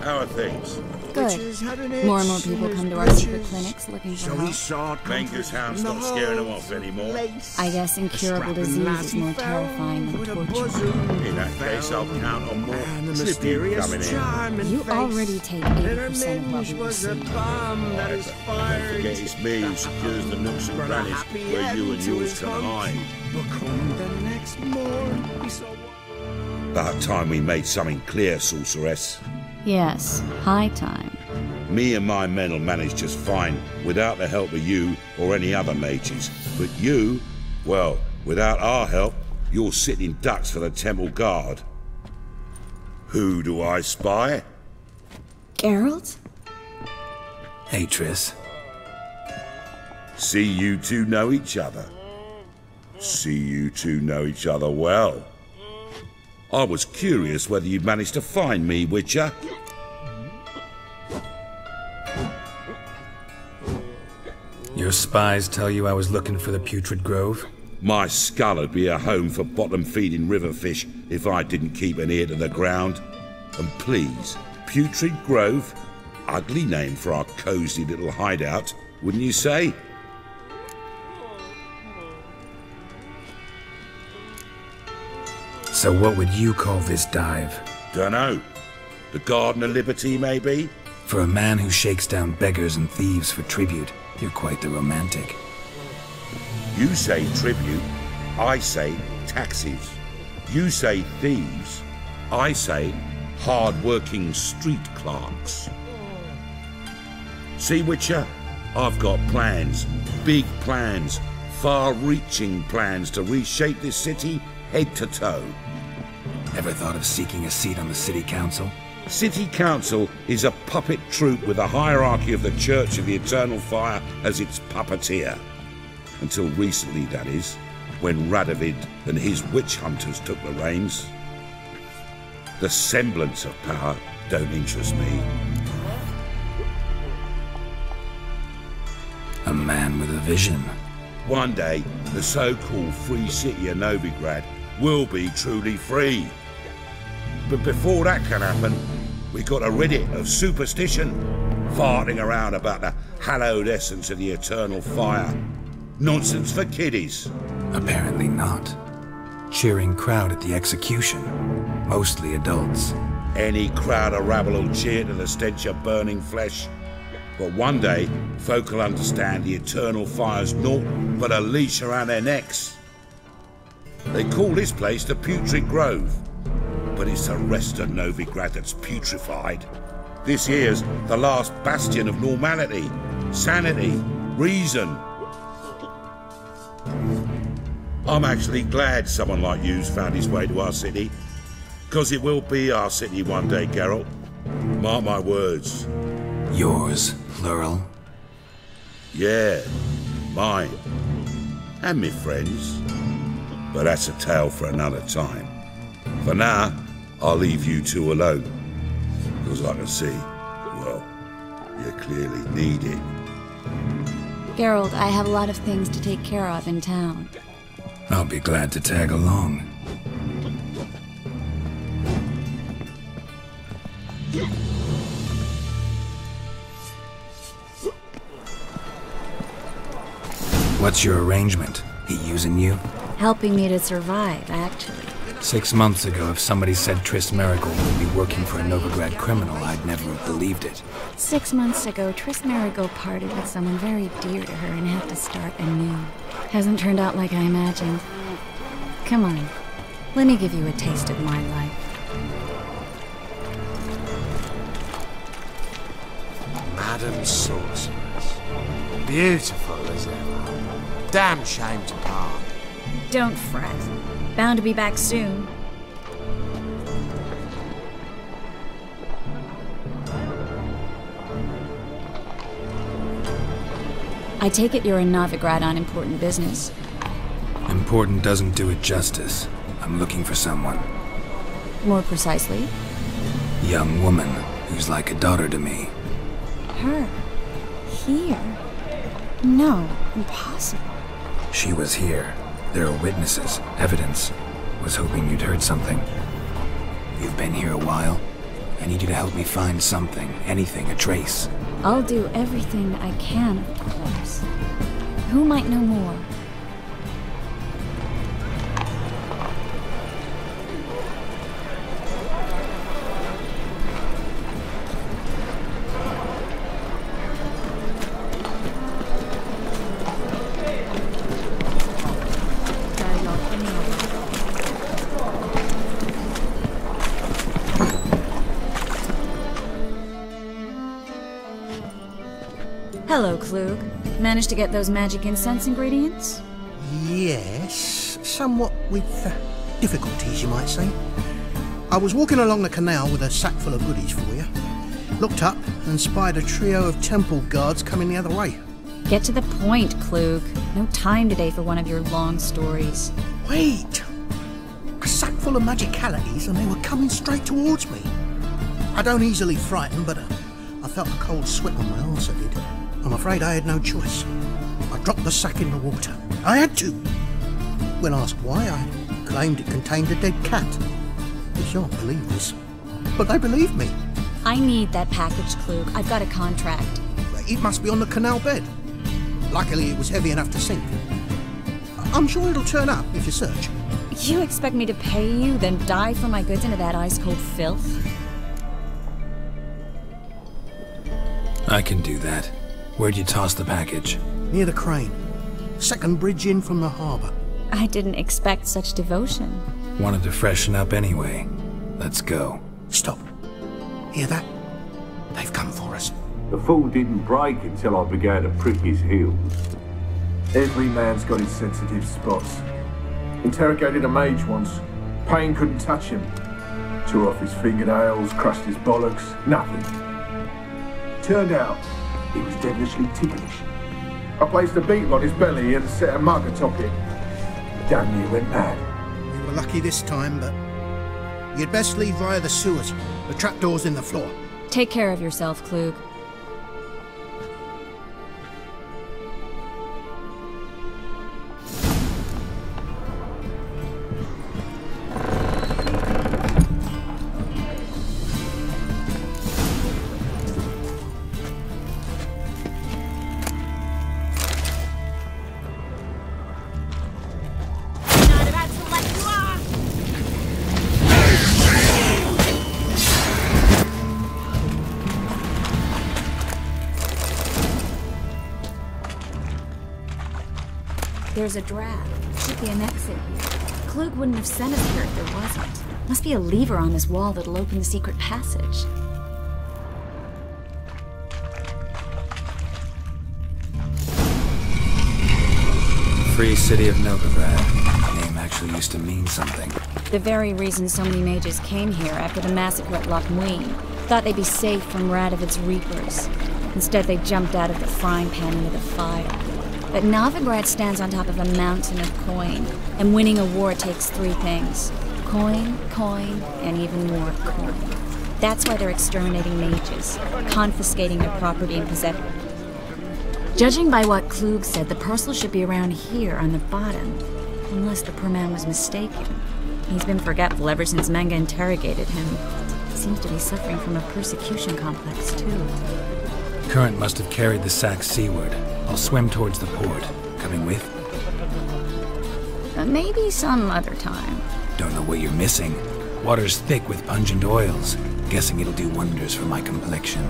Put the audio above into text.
How are things? Good. More and more people come to our secret clinics looking for help. Menger's hound's not scaring them off anymore. I guess incurable disease is more terrifying than torture. In that case, I'll count on more Slippy coming in. You already take 80% of what we receive. Don't forget it's me who secures the nooks and crannies where you and yours can hide. About time we made something clear, sorceress. Yes, high time. Me and my men will manage just fine without the help of you or any other mages. But you, well, without our help, you're sitting ducks for the temple guard. Who do I spy? Geralt? Hey, Triss. See you two know each other. See you two know each other well. I was curious whether you'd managed to find me, Witcher. Your spies tell you I was looking for the Putrid Grove? My skull would be a home for bottom-feeding river fish if I didn't keep an ear to the ground. And please, Putrid Grove? Ugly name for our cosy little hideout, wouldn't you say? So what would you call this dive? Dunno. The Garden of Liberty, maybe? For a man who shakes down beggars and thieves for tribute, you're quite the romantic. You say tribute, I say taxes. You say thieves, I say hard-working street clerks. See, Witcher? I've got plans, big plans, far-reaching plans to reshape this city head to toe. Ever thought of seeking a seat on the city council? City council is a puppet troupe with a hierarchy of the Church of the Eternal Fire as its puppeteer. Until recently, that is, when Radovid and his witch hunters took the reins. The semblance of power don't interest me. A man with a vision. One day, the so-called free city of Novigrad will be truly free. But before that can happen, we got to rid it of superstition, farting around about the hallowed essence of the eternal fire. Nonsense for kiddies. Apparently not. Cheering crowd at the execution. Mostly adults. Any crowd of rabble will cheer to the stench of burning flesh. But one day, folk will understand the eternal fire's naught but a leash around their necks. They call this place the Putrid Grove, but it's the rest of Novigrad that's putrefied. This here's the last bastion of normality, sanity, reason. I'm actually glad someone like you's found his way to our city, because it will be our city one day, Geralt. Mark my words. Yours, plural? Yeah, mine. And me friends. But that's a tale for another time. For now, I'll leave you two alone. Because I can see, well, you clearly need it. Geralt, I have a lot of things to take care of in town. I'll be glad to tag along. What's your arrangement? He using you? Helping me to survive, actually. 6 months ago, if somebody said Triss Merigold would be working for a Novigrad criminal, I'd never have believed it. 6 months ago, Triss Merigold parted with someone very dear to her and had to start anew. Hasn't turned out like I imagined. Come on, let me give you a taste of my life. Madam Sorceress. Beautiful as ever. Damn shame to part. Don't fret. Bound to be back soon. I take it you're in Novigrad on important business. Important doesn't do it justice. I'm looking for someone. More precisely? Young woman who's like a daughter to me. Her? Here? No, impossible. She was here. There are witnesses, evidence. Was hoping you'd heard something. You've been here a while? I need you to help me find something, anything, a trace. I'll do everything I can, of course. Who might know more? Hello, Klug. Managed to get those magic incense ingredients? Yes, somewhat with difficulties, you might say. I was walking along the canal with a sack full of goodies for you. Looked up and spied a trio of temple guards coming the other way. Get to the point, Klug. No time today for one of your long stories. Wait! A sack full of magicalities and they were coming straight towards me. I don't easily frighten, but I felt a cold sweat on my arse, I did. I'm afraid I had no choice. I dropped the sack in the water. I had to. When asked why, I claimed it contained a dead cat. You shan't believe this, but they believed me. I need that package, Klug. I've got a contract. It must be on the canal bed. Luckily, it was heavy enough to sink. I'm sure it'll turn up if you search. You expect me to pay you, then dive for my goods into that ice-cold filth? I can do that. Where'd you toss the package? Near the crane. Second bridge in from the harbour. I didn't expect such devotion. Wanted to freshen up anyway. Let's go. Stop. Hear that? They've come for us. The fool didn't break until I began to prick his heels. Every man's got his sensitive spots. Interrogated a mage once. Pain couldn't touch him. Tore off his fingernails, crushed his bollocks, nothing. Turned out, he was devilishly ticklish. I placed a beetle on his belly and set a mug atop it. Damn near went mad. We were lucky this time, but you'd best leave via the sewers. The trapdoor's in the floor. Take care of yourself, Klug. There's a draft. Should be an exit here. Klug wouldn't have sent us here if there wasn't. Must be a lever on this wall that'll open the secret passage. Free City of Novigrad. The name actually used to mean something. The very reason so many mages came here after the massacre at Loch Muin. Thought they'd be safe from Radovid's reapers. Instead, they jumped out of the frying pan into the fire. But Novigrad stands on top of a mountain of coin, and winning a war takes three things. Coin, coin, and even more coin. That's why they're exterminating mages, confiscating their property and possession. Judging by what Klug said, the parcel should be around here on the bottom, unless the poor man was mistaken. He's been forgetful ever since Manga interrogated him. He seems to be suffering from a persecution complex, too. Current must have carried the sack seaward. I'll swim towards the port. Coming with? Maybe some other time. Don't know what you're missing. Water's thick with pungent oils. Guessing it'll do wonders for my complexion.